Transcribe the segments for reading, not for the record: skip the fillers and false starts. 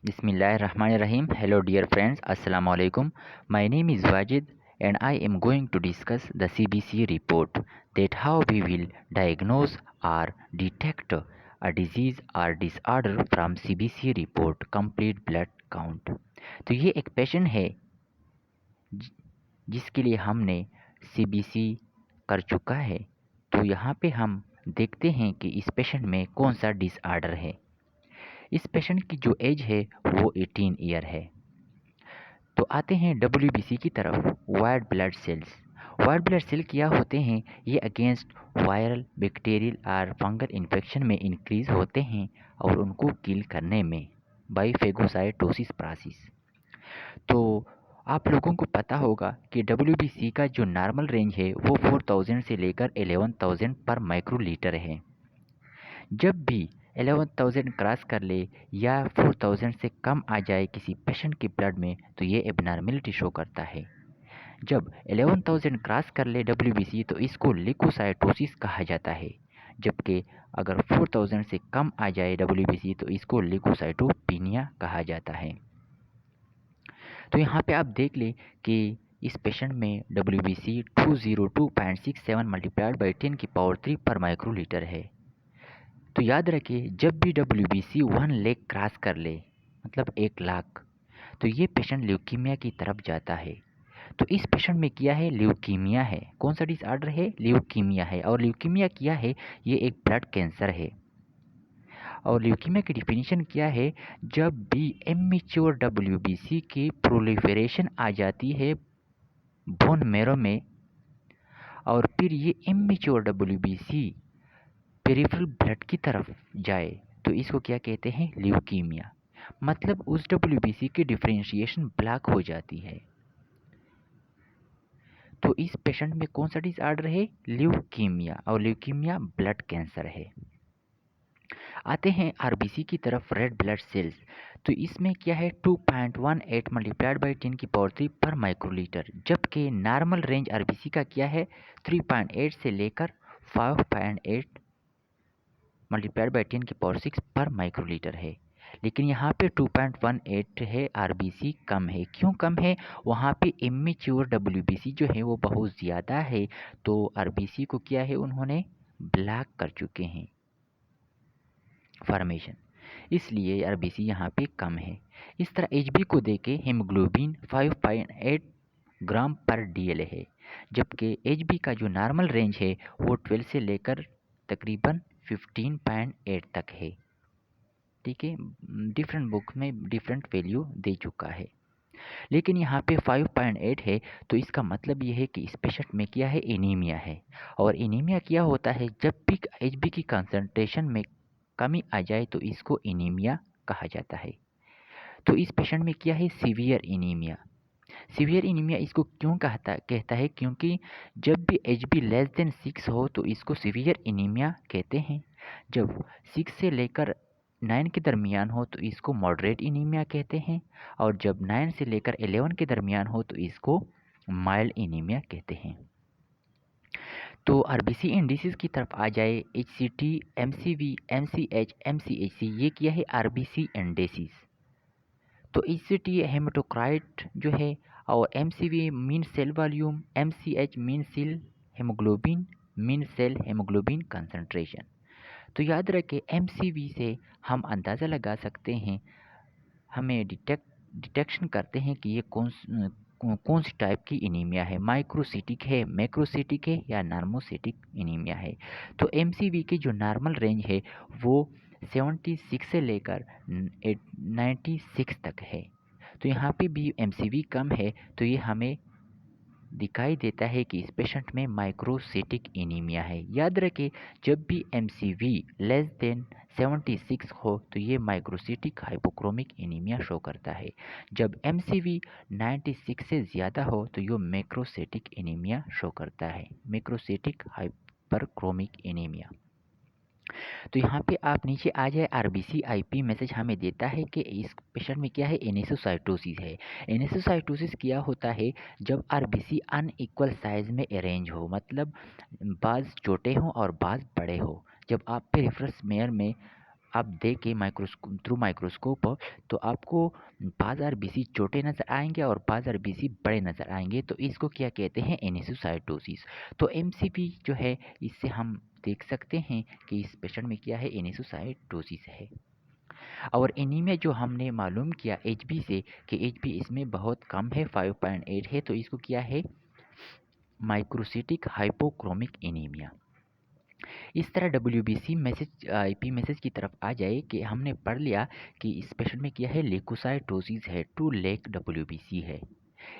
Bismillahirrahmanirrahim. Hello, dear friends. Assalamu alaikum. My name is Wajid, and I am going to discuss the CBC report that how we will diagnose or detect a disease or disorder from CBC report complete blood count. तो ये एक patient है जिसके लिए हमने CBC कर चुका है। तो यहाँ पे हम देखते हैं कि इस पेशेंट में कौन सा डिसऑर्डर है। इस पेशेंट की जो एज है वो 18 ईयर है। तो आते हैं WBC की तरफ। White blood cells. White blood cell क्या होते हैं? ये अगेंस्ट वायरल, बैक्टीरियल और फंगल इन्फेक्शन में इंक्रीज होते हैं और उनको किल करने में बाई फेगोसाइटोसिस प्रोसेस। तो आप लोगों को पता होगा कि WBC का जो नॉर्मल रेंज है वो 4000 से लेकर 11000 पर माइक्रोलीटर है। जब भी 11000 क्रॉस कर ले या 4000 से कम आ जाए किसी पेशेंट के ब्लड में तो ये एबनॉर्मेलिटी शो करता है। जब 11000 क्रॉस कर ले WBC तो इसको ल्यूकोसाइटोसिस कहा जाता है, जबकि अगर 4000 से कम आ जाए WBC तो इसको ल्यूकोसाइटोपिनिया कहा जाता है। तो यहाँ पे आप देख लें कि इस पेशेंट में WBC 202.67 मल्टीप्लाइड बाई 10 की पावर 3 पर माइक्रोलीटर है। तो याद रखिए, जब भी WBC 1 लाख क्रॉस कर ले, मतलब 1 लाख, तो ये पेशेंट ल्यूकीमिया की तरफ जाता है। तो इस पेशेंट में क्या है? ल्यूकीमिया है। कौन सा डिसऑर्डर है? ल्यूकीमिया है। और ल्यूकीमिया क्या है? ये एक ब्लड कैंसर है। और ल्यूकीमिया की डिफिनीशन क्या है? जब भी इमेच्योर WBC की प्रोलिफरेशन आ जाती है बोन मैरो में और फिर ये इमेच्योर WBC पेरिफेरल ब्लड की तरफ जाए तो इसको क्या कहते हैं? ल्यूकीमिया। मतलब उस WBC की डिफरेंशिएशन ब्लॉक हो जाती है। तो इस पेशेंट में कौन सा डिसऑर्डर है? ल्यूकीमिया। और ल्यूकीमिया ब्लड कैंसर है। आते हैं RBC की तरफ, रेड ब्लड सेल्स। तो इसमें क्या है? 2.18 मल्टीप्लाइड बाई 10 की पावर 3 पर माइक्रोलीटर, जबकि नॉर्मल रेंज RBC का क्या है? 3.8 से लेकर 5.8 मल्टीप्लाइड बाई 10 की पावर 6 पर माइक्रोलीटर है। लेकिन यहाँ पे 2.18 है, RBC कम है। क्यों कम है? वहाँ पे इमेच्योर WBC जो है वो बहुत ज़्यादा है, तो RBC को क्या है, उन्होंने ब्लॉक कर चुके हैं फॉर्मेशन, इसलिए RBC यहाँ पे कम है। इस तरह HB को देके हीमोग्लोबिन 5.8 ग्राम पर DL है, जबकि HB का जो नॉर्मल रेंज है वो 12 से लेकर तकरीबन 15.8 तक है। ठीक है, डिफरेंट बुक में डिफरेंट वैल्यू दे चुका है, लेकिन यहाँ पे 5.8 है। तो इसका मतलब ये है कि इस पेशेंट में क्या है? एनीमिया है। और एनीमिया क्या होता है? जब भी HB की कंसंट्रेशन में कमी आ जाए तो इसको एनीमिया कहा जाता है। तो इस पेशेंट में क्या है? Severe anaemia. सीवियर एनीमिया इसको क्यों कहता है? क्योंकि जब भी HB लेस देन 6 हो तो इसको सीवियर एनीमिया कहते हैं। जब 6 से लेकर 9 के दरमियान हो तो इसको मॉडरेट एनीमिया कहते हैं। और जब 9 से लेकर 11 के दरमियान हो तो इसको माइल्ड एनीमिया कहते हैं। तो RBC इंडिसेस की तरफ आ जाए, HCT, MCV, MCH, MCHC, ये क्या है? RBC indices. तो HCT हेमेटोक्राइट जो है, और MCV mean cell volume, MCH mean cell haemoglobin, mean cell haemoglobin concentration. तो याद रखें, MCV से हम अंदाज़ा लगा सकते हैं, हमें डिटेक्शन करते हैं कि ये कौन सी टाइप की एनीमिया है, माइक्रोसिटिक है, मैक्रोसिटिक है या नॉर्मोसिटिक एनीमिया है। तो MCV की जो नॉर्मल रेंज है वो 76 से लेकर 96 तक है। तो यहाँ पे भी MCV कम है, तो ये हमें दिखाई देता है कि इस पेशेंट में माइक्रोसिटिक एनीमिया है। याद रखें, जब भी MCV लेस देन 76 हो तो ये माइक्रोसिटिक हाइपोक्रोमिक एनीमिया शो करता है। जब MCV 96 से ज़्यादा हो तो ये मैक्रोसिटिक एनीमिया शो करता है, मैक्रोसिटिक हाइपरक्रोमिक एनीमिया। तो यहाँ पे आप नीचे आ जाए, RBC IP मैसेज हमें देता है कि इस पेशेंट में क्या है? एनिसोसाइटोसिस है। एनिसोसाइटोसिस क्या होता है? जब RBC अनइक्वल साइज में अरेंज हो, मतलब बाज़ छोटे हों और बाज़ बड़े हो। जब आप पेरिफेरल स्मेयर में आप देखें थ्रू माइक्रोस्कोप तो आपको 5 आरबीसी छोटे नज़र आएंगे और 5 आरबीसी बड़े नज़र आएंगे, तो इसको क्या कहते हैं, एनिसोसाइटोसिस। तो एमसीपी जो है इससे हम देख सकते हैं कि इस पेशेंट में क्या है, एनिसोसाइटोसिस है। और एनीमिया जो हमने मालूम किया एचबी से कि एचबी इसमें बहुत कम है, 5.8 है, तो इसको क्या है, माइक्रोसिटिक हाइपोक्रोमिक एनीमिया। इस तरह डब्ल्यूबीसी मैसेज आईपी मैसेज की तरफ आ जाए कि हमने पढ़ लिया कि इस पेशेंट में क्या है, लेकोसाइटोसिस है, टू लेक डब्ल्यूबीसी है।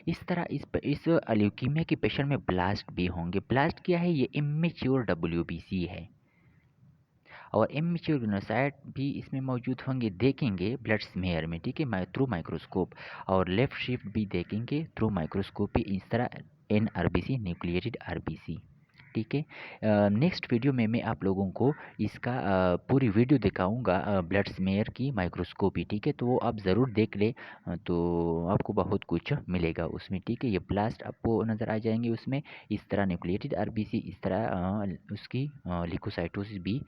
इस तरह इस ल्यूकीमिया के पेशेंट में ब्लास्ट भी होंगे। ब्लास्ट क्या है, ये इमेच्योर डब्ल्यूबीसी है। और इमेच्योर ग्रेनुलोसाइट भी इसमें मौजूद होंगे, देखेंगे ब्लड स्मेयर में, ठीक है, थ्रू माइक्रोस्कोप। और लेफ्ट शिफ्ट भी देखेंगे थ्रू माइक्रोस्कोपी, इस तरह एन आरबीसी, न्यूक्लिएटेड आरबीसी, ठीक है। नेक्स्ट वीडियो में मैं आप लोगों को इसका पूरी वीडियो दिखाऊंगा ब्लड स्मेयर की माइक्रोस्कोपी, ठीक है, तो वो आप ज़रूर देख ले, तो आपको बहुत कुछ मिलेगा उसमें, ठीक है। ये ब्लास्ट आपको नज़र आ जाएंगे उसमें, इस तरह न्यूक्लिएटेड आरबीसी, इस तरह उसकी लिकोसाइटोसिस भी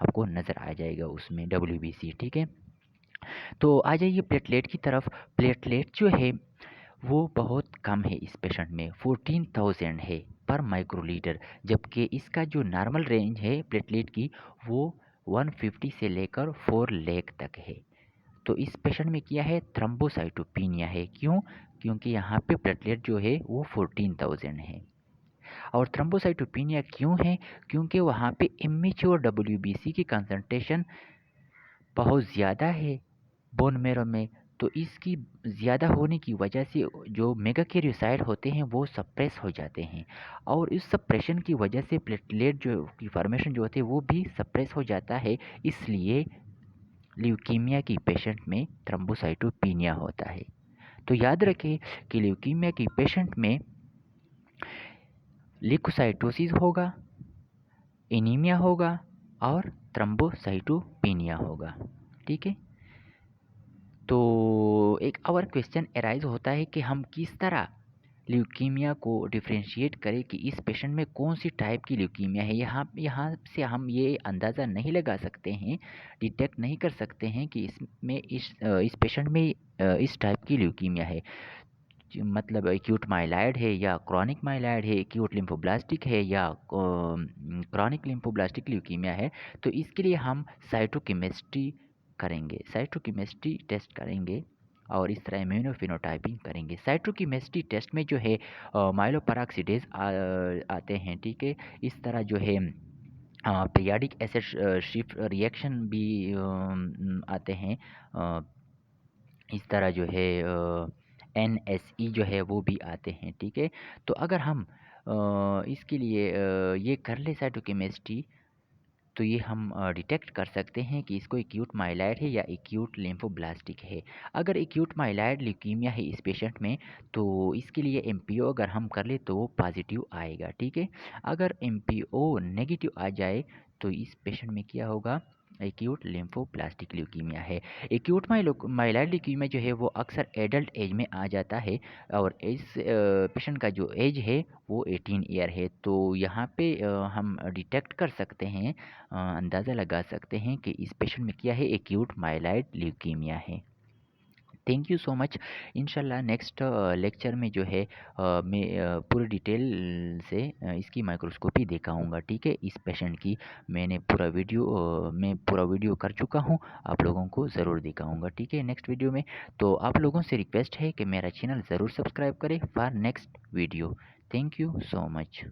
आपको नज़र आ जाएगा उसमें, डब्ल्यूबीसी, ठीक है। तो आ जाइए प्लेटलेट की तरफ। प्लेटलेट जो है वो बहुत कम है इस पेशेंट में, 14,000 है पर माइक्रोलीटर, जबकि इसका जो नॉर्मल रेंज है प्लेटलेट की वो 150 से लेकर 4 लाख तक है। तो इस पेशेंट में क्या है, थ्रोम्बोसाइटोपिनिया है। क्यों? क्योंकि यहाँ पे प्लेटलेट जो है वो 14,000 है। और थ्रोम्बोसाइटोपिनिया क्यों है? क्योंकि वहाँ पे इमेच्योर डब्ल्यूबीसी की कंसंट्रेशन बहुत ज़्यादा है बोन मैरो में। तो इसकी ज़्यादा होने की वजह से जो मेगाकैरियोसाइट होते हैं वो सप्रेस हो जाते हैं, और इस सप्रेशन की वजह से प्लेटलेट जो की फॉर्मेशन जो होते हैं वो भी सप्रेस हो जाता है। इसलिए ल्यूकीमिया की पेशेंट में थ्रोम्बोसाइटोपिनिया होता है। तो याद रखें कि ल्यूकीमिया की पेशेंट में लिकोसाइटोसिस होगा, एनीमिया होगा और थ्रोम्बोसाइटोपिनिया होगा, ठीक है। तो एक और क्वेश्चन अराइज होता है कि हम किस तरह ल्यूकीमिया को डिफरेंशिएट करें कि इस पेशेंट में कौन सी टाइप की ल्यूकीमिया है। यहाँ से हम ये अंदाज़ा नहीं लगा सकते हैं, डिटेक्ट नहीं कर सकते हैं कि इसमें इस पेशेंट में इस टाइप की ल्यूकीमिया है, मतलब एक्यूट माइलाइड है या क्रॉनिक माइलाइड है, एक्यूट लिम्फोब्लास्टिक है या क्रॉनिक लिम्फोब्लास्टिक ल्यूकीमिया है। तो इसके लिए हम साइटोकेमिस्ट्री करेंगे, साइटोकेमिस्ट्री टेस्ट करेंगे और इस तरह इम्यूनोफिनोटाइपिंग करेंगे। साइटोकेमिस्ट्री टेस्ट में जो है माइलोपेरोक्सीडेज आते हैं, ठीक है। इस तरह जो है पीरियाडिक एसिड शिफ्ट रिएक्शन भी आते हैं। इस तरह जो है NSE जो है वो भी आते हैं, ठीक है। तो अगर हम इसके लिए ये कर ले साइटोकेमिस्ट्री, तो ये हम डिटेक्ट कर सकते हैं कि इसको एक्यूट माइलाइड है या एक्यूट लिम्फोब्लास्टिक है। अगर एक्यूट माइलाइड ल्यूकीमिया है इस पेशेंट में, तो इसके लिए MPO अगर हम कर ले तो वो पॉजिटिव आएगा, ठीक है। अगर MPO नेगेटिव आ जाए तो इस पेशेंट में क्या होगा, एक्यूट लिम्फोब्लास्टिक ल्यूकीमिया है। एक्यूट माइलाइड ल्यूकीमिया जो है वो अक्सर एडल्ट एज में आ जाता है, और इस पेशेंट का जो एज है वो 18 ईयर है। तो यहाँ पे हम डिटेक्ट कर सकते हैं, अंदाज़ा लगा सकते हैं कि इस पेशेंट में क्या है, एक्यूट माइलाइड ल्यूकीमिया है। Thank you so much. इंशाल्लाह नेक्स्ट लेक्चर में जो है मैं पूरी डिटेल से इसकी माइक्रोस्कोपी दिखाऊंगा, ठीक है। इस पेशेंट की मैं पूरा वीडियो कर चुका हूँ, आप लोगों को ज़रूर दिखाऊंगा, ठीक है, नेक्स्ट वीडियो में। तो आप लोगों से रिक्वेस्ट है कि मेरा चैनल ज़रूर सब्सक्राइब करें for next video. Thank you so much.